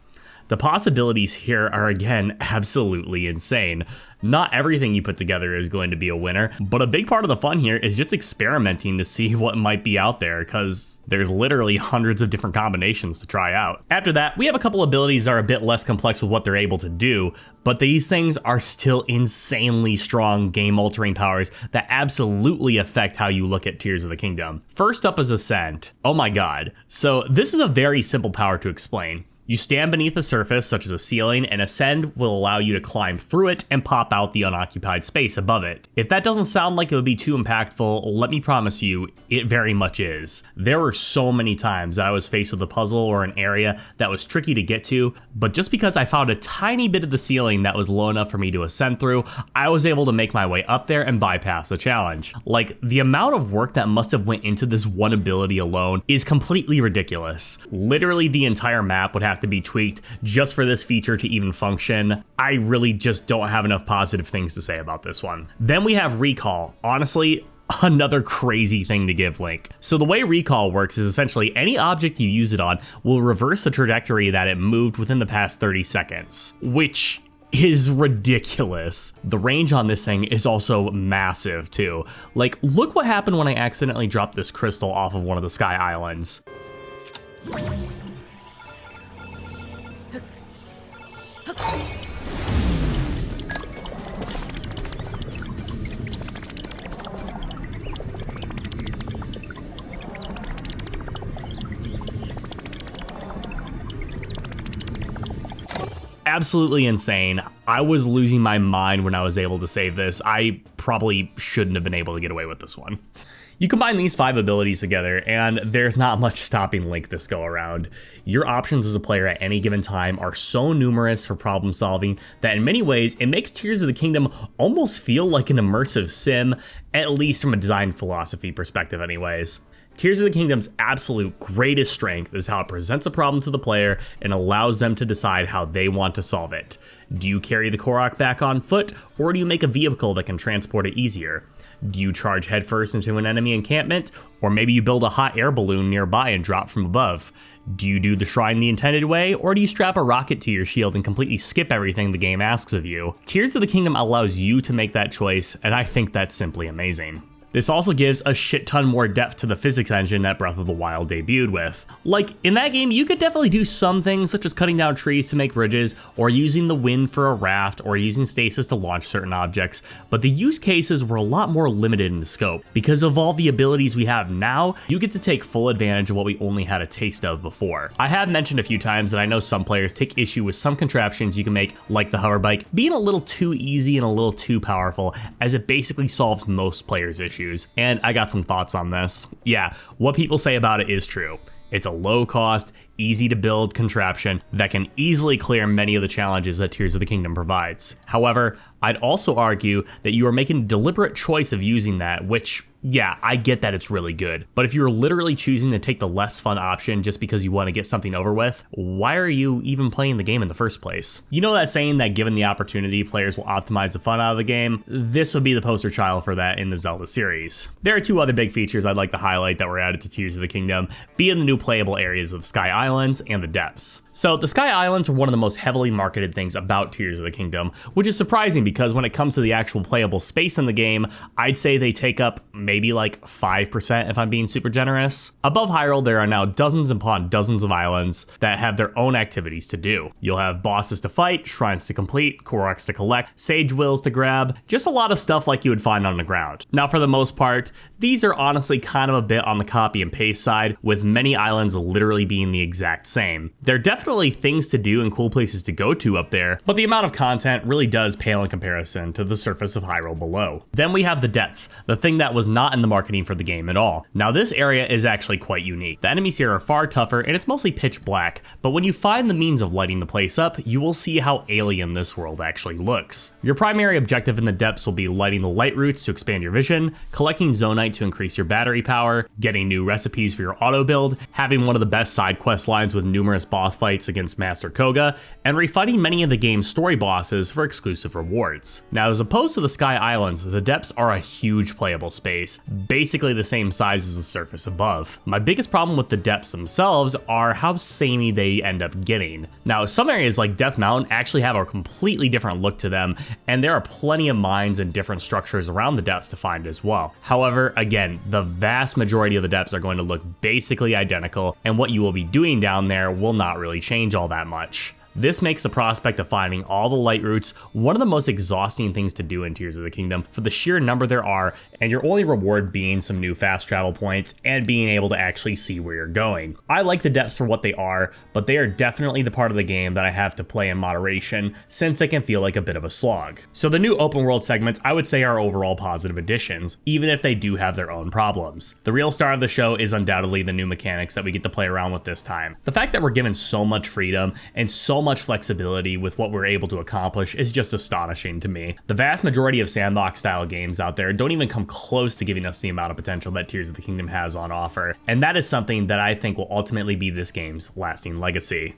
The possibilities here are again absolutely insane. Not everything you put together is going to be a winner, but a big part of the fun here is just experimenting to see what might be out there, because there's literally hundreds of different combinations to try out. After that, we have a couple abilities that are a bit less complex with what they're able to do, but these things are still insanely strong game-altering powers that absolutely affect how you look at Tears of the Kingdom. First up is Ascend. Oh my god. So this is a very simple power to explain. You stand beneath a surface, such as a ceiling, and Ascend will allow you to climb through it and pop out the unoccupied space above it. If that doesn't sound like it would be too impactful, let me promise you, it very much is. There were so many times that I was faced with a puzzle or an area that was tricky to get to, but just because I found a tiny bit of the ceiling that was low enough for me to ascend through, I was able to make my way up there and bypass the challenge. Like, the amount of work that must have went into this one ability alone is completely ridiculous. Literally the entire map would have to be tweaked just for this feature to even function. I really just don't have enough positive things to say about this one. Then we have Recall. Honestly, another crazy thing to give Link. So the way Recall works is essentially any object you use it on will reverse the trajectory that it moved within the past 30 seconds, which is ridiculous. The range on this thing is also massive too. Like, look what happened when I accidentally dropped this crystal off of one of the Sky Islands. Absolutely insane. I was losing my mind when I was able to save this. I probably shouldn't have been able to get away with this one. You combine these 5 abilities together, and there's not much stopping Link this go around. Your options as a player at any given time are so numerous for problem solving that in many ways it makes Tears of the Kingdom almost feel like an immersive sim, at least from a design philosophy perspective anyways. Tears of the Kingdom's absolute greatest strength is how it presents a problem to the player and allows them to decide how they want to solve it. Do you carry the Korok back on foot, or do you make a vehicle that can transport it easier? Do you charge headfirst into an enemy encampment, or maybe you build a hot air balloon nearby and drop from above? Do you do the shrine the intended way, or do you strap a rocket to your shield and completely skip everything the game asks of you? Tears of the Kingdom allows you to make that choice, and I think that's simply amazing. This also gives a shit ton more depth to the physics engine that Breath of the Wild debuted with. Like, in that game, you could definitely do some things such as cutting down trees to make bridges, or using the wind for a raft, or using stasis to launch certain objects, but the use cases were a lot more limited in scope. Because of all the abilities we have now, you get to take full advantage of what we only had a taste of before. I have mentioned a few times that I know some players take issue with some contraptions you can make, like the hover bike, being a little too easy and a little too powerful, as it basically solves most players' issues. And I got some thoughts on this. Yeah, what people say about it is true. It's a low cost, easy to build contraption that can easily clear many of the challenges that Tears of the Kingdom provides. However, I'd also argue that you are making a deliberate choice of using that, which, yeah, I get that it's really good. But if you're literally choosing to take the less fun option just because you want to get something over with, why are you even playing the game in the first place? You know that saying that given the opportunity, players will optimize the fun out of the game? This would be the poster child for that in the Zelda series. There are two other big features I'd like to highlight that were added to Tears of the Kingdom, being the new playable areas of the Sky Islands and the depths. So the Sky Islands are one of the most heavily marketed things about Tears of the Kingdom, which is surprising because when it comes to the actual playable space in the game, I'd say they take up maybe like 5% if I'm being super generous. Above Hyrule, there are now dozens upon dozens of islands that have their own activities to do. You'll have bosses to fight, shrines to complete, Koroks to collect, sage wills to grab, just a lot of stuff like you would find on the ground. Now for the most part, these are honestly kind of a bit on the copy and paste side, with many islands literally being the exact same. There are definitely things to do and cool places to go to up there, but the amount of content really does pale in comparison to the surface of Hyrule below. Then we have the depths, the thing that was not in the marketing for the game at all. Now this area is actually quite unique. The enemies here are far tougher and it's mostly pitch black, but when you find the means of lighting the place up, you will see how alien this world actually looks. Your primary objective in the depths will be lighting the light roots to expand your vision, collecting Zonite to increase your battery power, getting new recipes for your auto build, having one of the best side quest lines with numerous boss fights against Master Koga, and refighting many of the game's story bosses for exclusive rewards. Now, as opposed to the Sky Islands, the depths are a huge playable space, basically the same size as the surface above. My biggest problem with the depths themselves are how samey they end up getting. Now, some areas like Death Mountain actually have a completely different look to them, and there are plenty of mines and different structures around the depths to find as well. However, again, the vast majority of the depths are going to look basically identical, and what you will be doing down there will not really change all that much. This makes the prospect of finding all the light roots one of the most exhausting things to do in Tears of the Kingdom for the sheer number there are, and your only reward being some new fast travel points and being able to actually see where you're going. I like the depths for what they are, but they are definitely the part of the game that I have to play in moderation since they can feel like a bit of a slog. So the new open world segments I would say are overall positive additions, even if they do have their own problems. The real star of the show is undoubtedly the new mechanics that we get to play around with this time. The fact that we're given so much freedom and so much flexibility with what we're able to accomplish is just astonishing to me. The vast majority of sandbox style games out there don't even come close to giving us the amount of potential that Tears of the Kingdom has on offer, and that is something that I think will ultimately be this game's lasting legacy.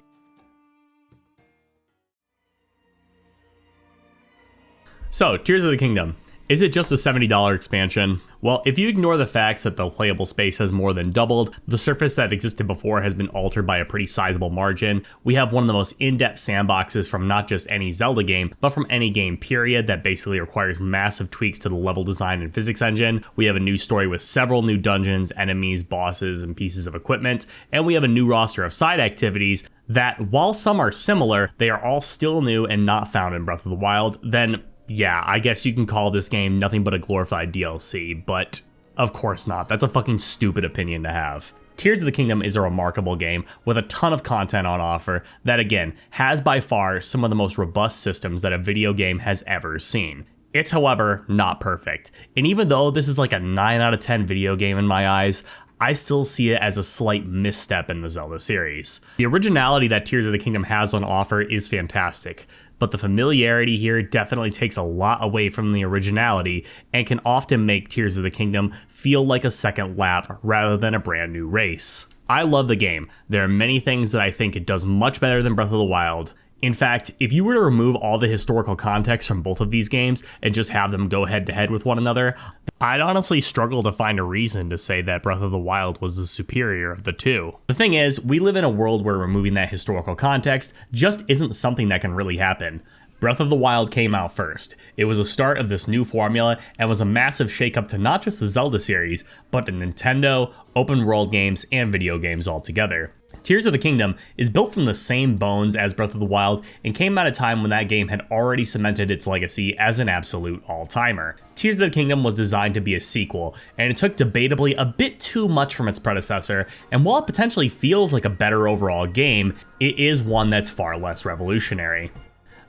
So, Tears of the Kingdom. Is it just a $70 expansion? Well, if you ignore the facts that the playable space has more than doubled, the surface that existed before has been altered by a pretty sizable margin, we have one of the most in-depth sandboxes from not just any Zelda game, but from any game period that basically requires massive tweaks to the level design and physics engine. We have a new story with several new dungeons, enemies, bosses, and pieces of equipment, and we have a new roster of side activities that, while some are similar, they are all still new and not found in Breath of the Wild. Then yeah, I guess you can call this game nothing but a glorified DLC, but of course not. That's a fucking stupid opinion to have. Tears of the Kingdom is a remarkable game with a ton of content on offer that, again, has by far some of the most robust systems that a video game has ever seen. It's, however, not perfect. And even though this is like a 9 out of 10 video game in my eyes, I still see it as a slight misstep in the Zelda series. The originality that Tears of the Kingdom has on offer is fantastic, but the familiarity here definitely takes a lot away from the originality and can often make Tears of the Kingdom feel like a second lap rather than a brand new race. I love the game. There are many things that I think it does much better than Breath of the Wild. In fact, if you were to remove all the historical context from both of these games and just have them go head to head with one another, I'd honestly struggle to find a reason to say that Breath of the Wild was the superior of the two. The thing is, we live in a world where removing that historical context just isn't something that can really happen. Breath of the Wild came out first. It was the start of this new formula and was a massive shakeup to not just the Zelda series, but to Nintendo, open world games, and video games altogether. Tears of the Kingdom is built from the same bones as Breath of the Wild and came at a time when that game had already cemented its legacy as an absolute all-timer. Tears of the Kingdom was designed to be a sequel, and it took debatably a bit too much from its predecessor, and while it potentially feels like a better overall game, it is one that's far less revolutionary.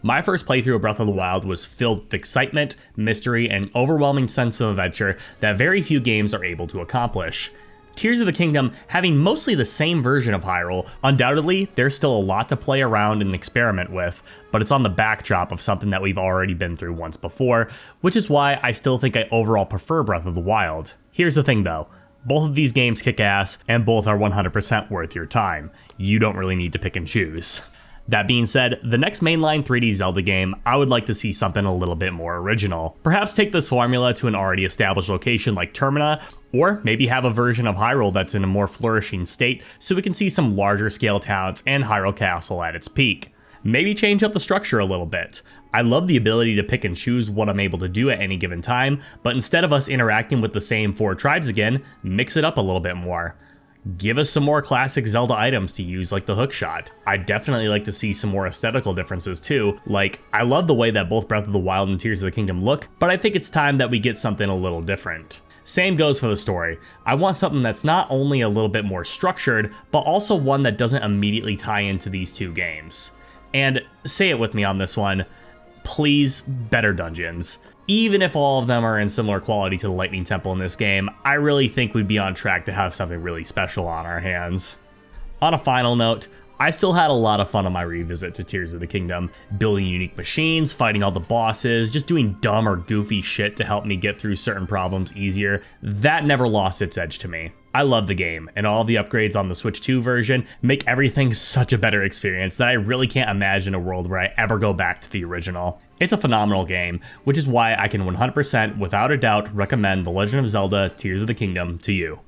My first playthrough of Breath of the Wild was filled with excitement, mystery, and overwhelming sense of adventure that very few games are able to accomplish. Tears of the Kingdom, having mostly the same version of Hyrule, undoubtedly there's still a lot to play around and experiment with, but it's on the backdrop of something that we've already been through once before, which is why I still think I overall prefer Breath of the Wild. Here's the thing though, both of these games kick ass, and both are 100% worth your time. You don't really need to pick and choose. That being said, the next mainline 3D Zelda game, I would like to see something a little bit more original. Perhaps take this formula to an already established location like Termina, or maybe have a version of Hyrule that's in a more flourishing state so we can see some larger scale towns and Hyrule Castle at its peak. Maybe change up the structure a little bit. I love the ability to pick and choose what I'm able to do at any given time, but instead of us interacting with the same 4 tribes again, mix it up a little bit more. Give us some more classic Zelda items to use like the hookshot. I'd definitely like to see some more aesthetical differences too, like I love the way that both Breath of the Wild and Tears of the Kingdom look, but I think it's time that we get something a little different. Same goes for the story. I want something that's not only a little bit more structured, but also one that doesn't immediately tie into these two games. And say it with me on this one, please, better dungeons. Even if all of them are in similar quality to the Lightning Temple in this game, I really think we'd be on track to have something really special on our hands. On a final note, I still had a lot of fun on my revisit to Tears of the Kingdom, building unique machines, fighting all the bosses, just doing dumb or goofy shit to help me get through certain problems easier. That never lost its edge to me. I love the game, and all the upgrades on the Switch 2 version make everything such a better experience that I really can't imagine a world where I ever go back to the original. It's a phenomenal game, which is why I can 100% without a doubt recommend The Legend of Zelda Tears of the Kingdom to you.